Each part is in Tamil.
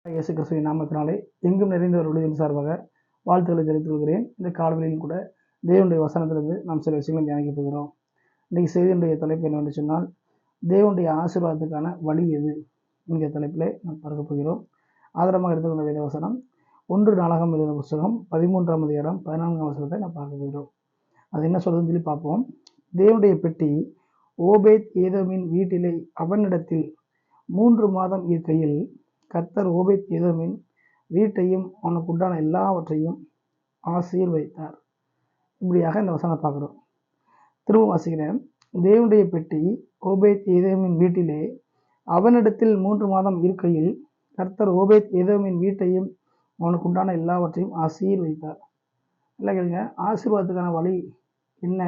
இயேசு கிறிஸ்துவின் நாமத்தினாலே எங்கும் நிறைந்தவர் விடுதலின் சார்பாக வாழ்த்துக்களை தெரிவித்துக் கொள்கிறேன். இந்த காலவெளியிலும் கூட தேவனுடைய வசனத்திலிருந்து நாம் சில விஷயங்களை தியானிக்க போகிறோம். இன்றைக்கு செய்தியுடைய தலைப்பு என்னவென்று சொன்னால், தேவனுடைய ஆசீர்வாதத்துக்கான வழி எது என்கிற தலைப்பிலே நாம் பார்க்க போகிறோம். ஆதாரமாக எடுத்துக்கொண்ட வேத வசனம் 1 நாளாகமம் எழுதின புத்தகம் 13ஆம் அதிகாரம் 14ஆம் வசனத்தை நாம் பார்க்க போகிறோம். அது என்ன சொல்றதுன்னு சொல்லி பார்ப்போம். தேவனுடைய பெட்டி ஓபேத் ஏதோமின் வீட்டிலே அவனிடத்தில் 3 மாதம் இருக்கையில் கர்த்தர் ஓபேத் ஏதோமின் வீட்டையும் அவனுக்கு உண்டான எல்லாவற்றையும் ஆசீர்வதித்தார். இப்படியாக இந்த வசனம் பார்க்குறோம். திரும்ப வாசிக்கிறேன். தேவனுடைய பெட்டி ஓபேத் ஏதோமின் வீட்டிலே அவனிடத்தில் 3 மாதம் இருக்கையில் கர்த்தர் ஓபேத் ஏதோமின் வீட்டையும் அவனுக்கு உண்டான எல்லாவற்றையும் ஆசீர்வதித்தார். இல்லை கேளுங்க, ஆசீர்வாதத்துக்கான வழி என்ன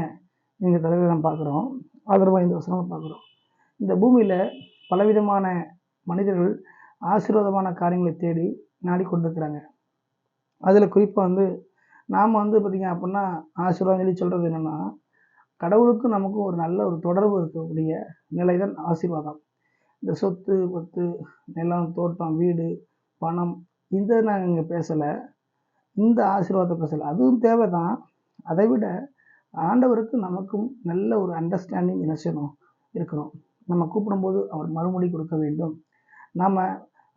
எங்கள் தலைவரை நம்ம பார்க்குறோம். ஆதரவாக இந்த வசனம் பார்க்குறோம். இந்த பூமியில் பலவிதமான மனிதர்கள் ஆசீர்வாதமான காரியங்களை தேடி நாடிக்கொண்டிருக்கிறாங்க. அதில் குறிப்பாக நாம் பார்த்திங்க அப்படின்னா ஆசீர்வாதம் சொல்லி சொல்கிறது என்னென்னா, கடவுளுக்கும் நமக்கும் ஒரு நல்ல ஒரு தொடர்பு இருக்கக்கூடிய நிலை தான் ஆசீர்வாதம். இந்த சொத்து பத்து நிலம் தோட்டம் வீடு பணம் இதை நாங்கள் இங்கே பேசலை, இந்த ஆசீர்வாதத்தை பேசலை. அதுவும் தேவை தான். அதை விட ஆண்டவருக்கு நமக்கும் நல்ல ஒரு அண்டர்ஸ்டாண்டிங் என்ன செய்யணும் இருக்கணும். நம்ம கூப்பிடும்போது அவர் மறுமொழி கொடுக்க வேண்டும். நாம்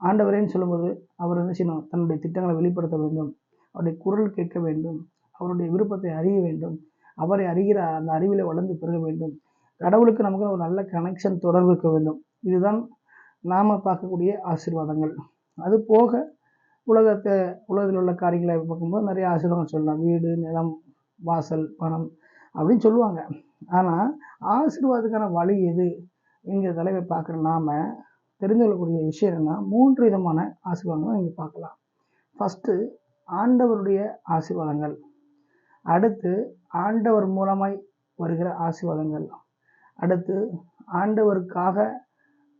ஆண்டவரேன்னு சொல்லும்போது அவர் என்ன செய்யணும், தன்னுடைய திட்டங்களை வெளிப்படுத்த வேண்டும். அவருடைய குரல் கேட்க வேண்டும். அவருடைய விருப்பத்தை அறிய வேண்டும். அவரை அறிகிற அந்த அறிவில் வளர்ந்து பெருக வேண்டும். கடவுளுக்கு நமக்கு ஒரு நல்ல கனெக்ஷன் தொடர்பு இருக்க வேண்டும். இதுதான் நாம் பார்க்கக்கூடிய ஆசீர்வாதங்கள். அது போக உலகத்தில் உள்ள காரியங்களை பார்க்கும்போது நிறைய ஆசீர்வாதம் சொல்லலாம். வீடு நிலம் வாசல் பணம் அப்படின்னு சொல்லுவாங்க. ஆனால் ஆசீர்வாதத்துக்கான வழி எது என்கிற தலைவை பார்க்குற நாம் தெரிந்து கொள்ளக்கூடிய விஷயம் என்னென்னா, 3 விதமான ஆசீர்வாதங்களை இங்கே பார்க்கலாம். ஃபஸ்ட்டு ஆண்டவருடைய ஆசீர்வாதங்கள், அடுத்து ஆண்டவர் மூலமாய் வருகிற ஆசீர்வாதங்கள், அடுத்து ஆண்டவருக்காக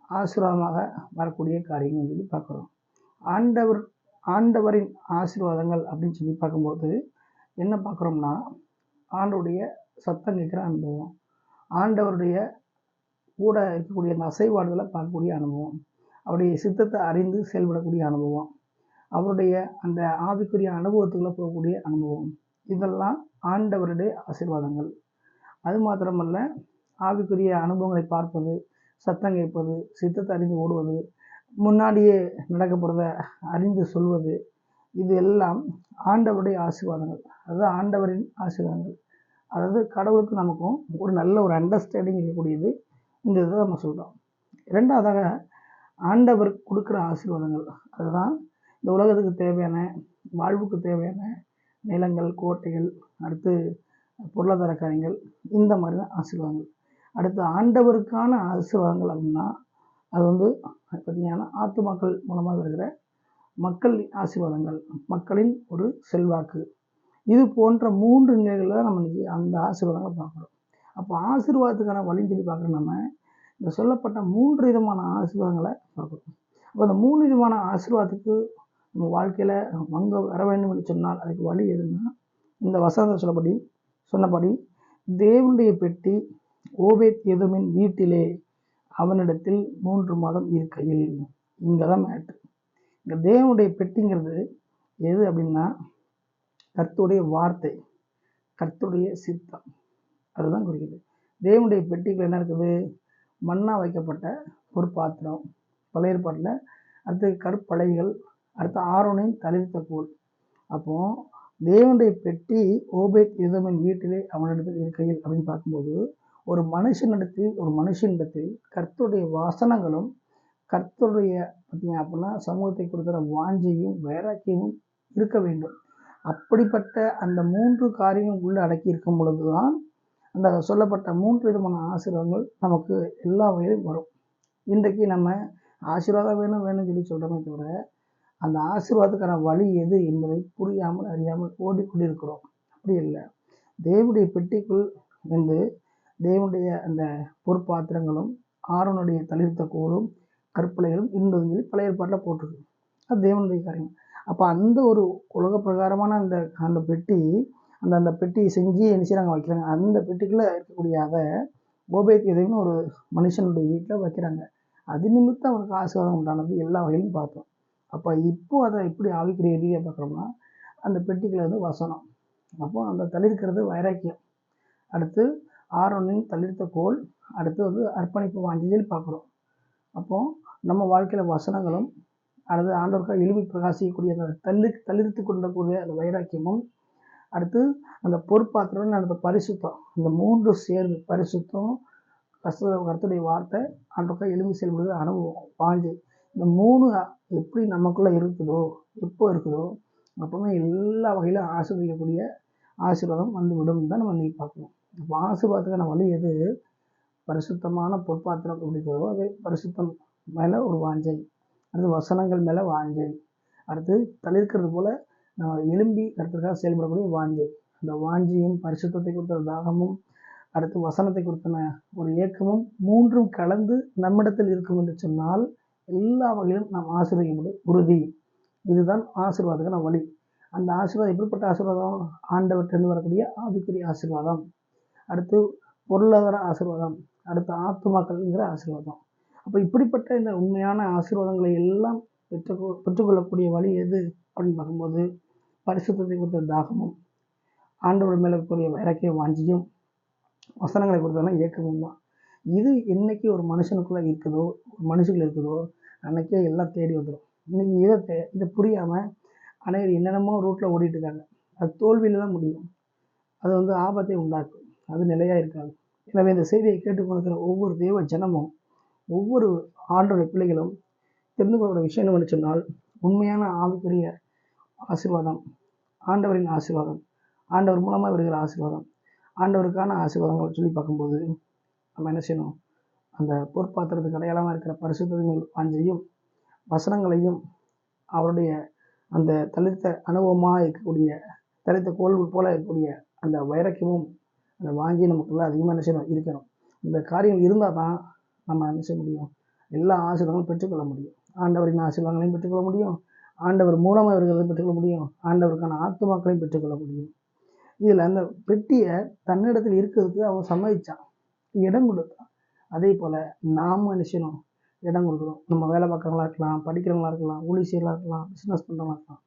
ஆசீர்வாதமாக வரக்கூடிய காரியங்கள் சொல்லி பார்க்குறோம். ஆண்டவரின் ஆசீர்வாதங்கள் அப்படின்னு சொல்லி பார்க்கும்போது என்ன பார்க்குறோம்னா, ஆண்டவருடைய சத்தம் கேட்குற அனுபவம், ஆண்டவருடைய கூட இருக்கக்கூடிய அந்த அசைவாடுதலை பார்க்கக்கூடிய அனுபவம், அவருடைய சித்தத்தை அறிந்து செயல்படக்கூடிய அனுபவம், அவருடைய அந்த ஆவிக்குரிய அனுபவத்துக்குள்ளே போகக்கூடிய அனுபவம், இதெல்லாம் ஆண்டவருடைய ஆசீர்வாதங்கள். அது மாத்திரமல்ல, ஆவிக்குரிய அனுபவங்களை பார்ப்பது, சத்தம் கேட்பது, சித்தத்தை அறிந்து ஓடுவது, முன்னாடியே நடக்க போகிறத அறிந்து சொல்வது, இது எல்லாம் ஆண்டவருடைய ஆசீர்வாதங்கள். அதுதான் ஆண்டவரின் ஆசீர்வாதங்கள். அதாவது கடவுளுக்கு நமக்கும் ஒரு நல்ல ஒரு அண்டர்ஸ்டாண்டிங் இருக்கக்கூடியது. இந்த இதை நம்ம சொல்கிறோம். இரண்டாவதாக ஆண்டவர் கொடுக்குற ஆசீர்வாதங்கள், அதுதான் இந்த உலகத்துக்கு தேவையான வாழ்வுக்கு தேவையான நிலங்கள் கோட்டைகள், அடுத்து பொருளாதார காரியங்கள், இந்த மாதிரி தான் ஆசீர்வாதங்கள். அடுத்து ஆண்டவருக்கான ஆசீர்வாதங்கள் அப்படின்னா அது பார்த்திங்கன்னா ஆத்துமாக்கள் மூலமாக வருகிற மக்கள் ஆசீர்வாதங்கள், மக்களின் ஒரு செல்வாக்கு, இது போன்ற 3 நிலைகளில் தான் நம்ம இன்றைக்கி அந்த ஆசீர்வாதங்களை பார்க்குறோம். அப்போ ஆசீர்வாதத்துக்கான வழின்னு சொல்லி பார்க்குற நம்ம இந்த சொல்லப்பட்ட 3 விதமான ஆசீர்வாதங்களை பார்க்குறோம். அப்போ அந்த 3 விதமான ஆசீர்வாதத்துக்கு நம்ம வாழ்க்கையில் வர வேண்டும் என்று சொன்னால் அதுக்கு வழி எதுன்னா, இந்த வசனத்தை சொன்னபடி தேவனுடைய பெட்டி ஓபேத் ஏதோமின் வீட்டிலே அவனிடத்தில் 3 மாதம் இருக்கையில், இங்கே தான் மேட்டு. இங்கே தேவனுடைய பெட்டிங்கிறது எது அப்படின்னா, கர்த்தருடைய வார்த்தை, கர்த்தருடைய சித்தம், அதுதான் குறிக்குது. தேவனுடைய பெட்டிக்கு என்ன இருக்குது, மண்ணா வைக்கப்பட்ட ஒரு பாத்திரம், பழைய ஏற்பாட்டில், அடுத்து கற்பலகைகள், அடுத்து ஆரோனின் தளிர்த்த கோல். அப்போது தேவனுடைய பெட்டி ஓபேத் ஏதோமின் வீட்டிலே அவனிடத்தில் இருக்கையில் அப்படின்னு பார்க்கும்போது, ஒரு மனுஷனிடத்தில் கர்த்தருடைய வசனங்களும் கர்த்தருடைய பார்த்திங்க அப்படின்னா சமூகத்தை கொடுக்குற வாஞ்சையும் வைராக்கியமும் இருக்க வேண்டும். அப்படிப்பட்ட அந்த 3 காரியங்கள் உள்ளே அடக்கி இருக்கும் பொழுது தான் அந்த சொல்லப்பட்ட 3 விதமான ஆசீர்வாதங்கள் நமக்கு எல்லா வகையிலும் வரும். இன்றைக்கு நம்ம ஆசீர்வாதம் வேணும்னு சொல்லி சொல்கிறோமே தவிர, அந்த ஆசீர்வாதத்துக்கான வழி எது என்பதை புரியாமல் அறியாமல் ஓடிக்கொண்டிருக்கிறோம். அப்படி இல்லை. தேவனுடைய பெட்டிக்குள் தேவனுடைய அந்த பொற்பாத்திரங்களும் ஆரோனுடைய தளிர்த்த கோலும் கற்பலைகளும் இருந்ததுன்னு சொல்லி பழைய ஏற்பாட்டில் போட்டிருக்கு. அது தேவனுடைய காரியம். அப்போ அந்த ஒரு உலக பிரகாரமான அந்த பெட்டி, அந்த பெட்டியை செஞ்சு என்ன செய்கிறாங்க, வைக்கிறாங்க. அந்த பெட்டிக்குள்ளே இருக்கக்கூடிய அதை ஓபேத் ஏதோம்னு ஒரு மனுஷனுடைய வீட்டில் வைக்கிறாங்க. அது நிமித்தம் அவனுக்கு ஆசீர்வாதம் உண்டானது எல்லா வகையிலும் பார்த்தோம். அப்போ இப்போ அதை எப்படி ஆவிக்குரிய ரீதியாக பார்க்குறோம்னா, அந்த பெட்டிக்குள்ள வந்து வசனம். அப்போ அந்த தளிர்க்கிறது வைராக்கியம். அடுத்து ஆரோனின் தளிர்த்த கோல். அடுத்து வந்து அர்ப்பணிப்பு வாஞ்சையில் பார்க்குறோம். அப்போ நம்ம வாழ்க்கையில் வசனங்களும் அல்லது ஆண்டவருக்காக எழுப்பி பிரகாசிக்கக்கூடிய அந்த தளிர்த்து கொண்டக்கூடிய அந்த வைராக்கியமும், அடுத்து அந்த பொறுப்பாத்திரம் அந்த பரிசுத்தம், இந்த 3 சேர்ந்து பரிசுத்தம், கர்த்தருடைய வார்த்தை, ஆண்டவருக்காக எழுப்பி செயல்படுகிற அனுபவம், வாஞ்சை, இந்த 3 எப்படி நமக்குள்ளே இருக்குதோ, எப்போ இருக்குதோ அப்போவுமே எல்லா வகையிலும் ஆசீர்வதிக்கக்கூடிய ஆசீர்வாதம் வந்துவிடும் தான் நம்ம இன்னைக்கு பார்க்கணும். இப்போ ஆசீர்வாதத்துக்கான வழி எது? பரிசுத்தமான பொற்பாத்திரம் பிடிக்கிறதோ அது பரிசுத்தம் மேலே ஒரு வாஞ்சை, அடுத்து வசனங்கள் மேலே வாஞ்சை, அடுத்து தளிர்க்கிறது போல் நம்ம எழும்பி கர்த்தருக்காக செயல்படக்கூடிய வாஞ்சை. அந்த வாஞ்சையும் பரிசுத்தத்தை குறித்த தாகமும் அடுத்து வசனத்தை குறித்தன ஒரு ஏக்கமும் 3ம் கலந்து நம்மிடத்தில் இருக்கும் என்று சொன்னால் எல்லா வகையிலும் நாம் ஆசீர்வதிக்கப்படு உறுதி. இதுதான் ஆசீர்வாதத்துக்கான வழி. அந்த ஆசீர்வாதம் எப்படிப்பட்ட ஆசீர்வாதம்? ஆண்டவர்கிட்டருந்து வரக்கூடிய ஆவிக்குரிய ஆசீர்வாதம், அடுத்து பொருளாதார ஆசீர்வாதம், அடுத்து ஆத்துமாக்கள்ங்கிற ஆசீர்வாதம். அப்போ இப்படிப்பட்ட இந்த உண்மையான ஆசீர்வாதங்களை எல்லாம் பெற்றுக்கொள்ளக்கூடிய வழி எது அப்படின்னு பார்க்கும்போது, பரிசுத்தத்தை குறித்த தாகமும், ஆண்டவர் மேலே இருக்கக்கூடிய வைராக்கிய வாஞ்சியும், வசனங்களை பொறுத்தவரை ஏக்கமும் தான். இது என்னைக்கு ஒரு மனுஷனுக்குள்ளே இருக்குதோ, ஒரு மனுஷனுக்கு இருக்குதோ, அன்னைக்கே எல்லாம் தேடி வந்துடும். இன்னைக்கு இதை புரியாமல் அனைவரும் என்னென்னமோ ரூட்டில் ஓடிட்டு இருக்காங்க. அது தோல்வியில் தான் முடியும். அது வந்து ஆபத்தை உண்டாக்கும். அது நிலையாக இருக்காது. எனவே இந்த செய்தியை கேட்டுக்கொண்டிருக்கிற ஒவ்வொரு தேவ ஜனமும், ஒவ்வொரு ஆண்டோடைய பிள்ளைகளும் தெரிந்து கொள்கிற விஷயம் என்னவென்று சொன்னால், உண்மையான ஆவிக்குரிய ஆசீர்வாதம், ஆண்டவரின் ஆசீர்வாதம், ஆண்டவர் மூலமாக வருகிற ஆசீர்வாதம், ஆண்டவருக்கான ஆசீர்வாதங்கள் சொல்லி பார்க்கும்போது நம்ம என்ன செய்யணும்? அந்த பொற்பாத்திரத்துக்கு அடையாளமாக இருக்கிற பரிசுத்தங்கள் வாஞ்சையும் வசனங்களையும் அவருடைய அந்த தளிர்த்த அனுபவமாக இருக்கக்கூடிய தளிர்த்த கோல் போல இருக்கக்கூடிய அந்த வைராக்கியமும் அந்த வாங்கி நமக்குள்ள அதிகமாக என்ன செய்யணும்? இருக்கணும். இந்த காரியம் இருந்தால் தான் நம்ம என்ன செய்ய முடியும்? எல்லா ஆசீர்வாதங்களும் பெற்றுக்கொள்ள முடியும். ஆண்டவரின் ஆசீர்வாதங்களையும் பெற்றுக்கொள்ள முடியும், ஆண்டவர் மூலமாக இருக்கிறதையும் பெற்றுக்கொள்ள முடியும், ஆண்டவருக்கான ஆத்துமாக்களையும் பெற்றுக்கொள்ள முடியும். இதில் அந்த பெட்டியை தன்னிடத்தில் இருக்கிறதுக்கு அவன் சம்மதிச்சான், இடம் கொடுத்தான். அதே போல் நாமும் என்ன செய்யணும்? இடம் கொடுக்கணும். நம்ம வேலை பார்க்குறவங்களா இருக்கலாம், படிக்கிறவங்களா இருக்கலாம், ஊழியர்களாக இருக்கலாம், பிஸ்னஸ் பண்ணுறவங்களா இருக்கலாம்,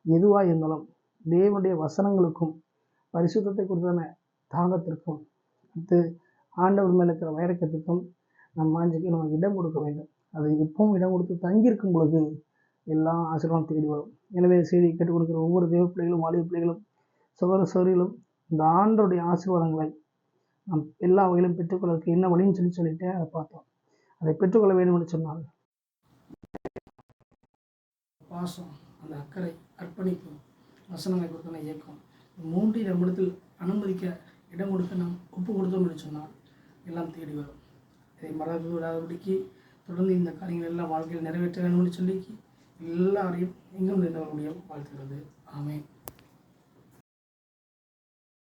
எதுவாக இருந்தாலும் தேவனுடைய வசனங்களுக்கும் பரிசுத்தத்தை குறித்தான தாகத்திற்கும் அடுத்து ஆண்டவர் மேலே இருக்கிற வைரக்கத்துக்கும் நம் வாஞ்சைக்கு நம்ம இடம் கொடுக்க வேண்டும். அது எப்பவும் இடம் கொடுத்து தங்கியிருக்கும் பொழுது எல்லா ஆசீர்வாதம் தேடி வரும். எனவே செய்தியை கேட்டுக் கொடுக்குற ஒவ்வொரு தேவ பிள்ளைகளும், வாலிப பிள்ளைகளும், சகோதர சகோதரிகளும் இந்த ஆண்டவருடைய ஆசீர்வாதங்களை நாம் எல்லா வகையிலும் பெற்றுக்கொள்வதற்கு என்ன வழின்னு சொல்லிட்டு அதை பார்த்தோம். அதை பெற்றுக்கொள்ள வேண்டும் என்று சொன்னால் பாசம், அந்த அக்கறை, அர்ப்பணிப்பு, வசனங்களை கொடுத்தன இயக்கம், 3 நம்மிடத்தில் அனுமதிக்க இடம் கொடுக்க நாம் ஒப்பு கொடுத்தோம் என்று சொன்னால் எல்லாம் தேடி வரும். இதை மறந்து விடாதபடிக்கு தொடர்ந்து இந்த காரியங்கள் எல்லாம் வாழ்க்கையில் நிறைவேற்ற வேண்டும் என்று சொல்லி எல்லாரையும் எங்கும் நிறைந்தவர்களுடைய வாழ்த்துகிறது. ஆமென்.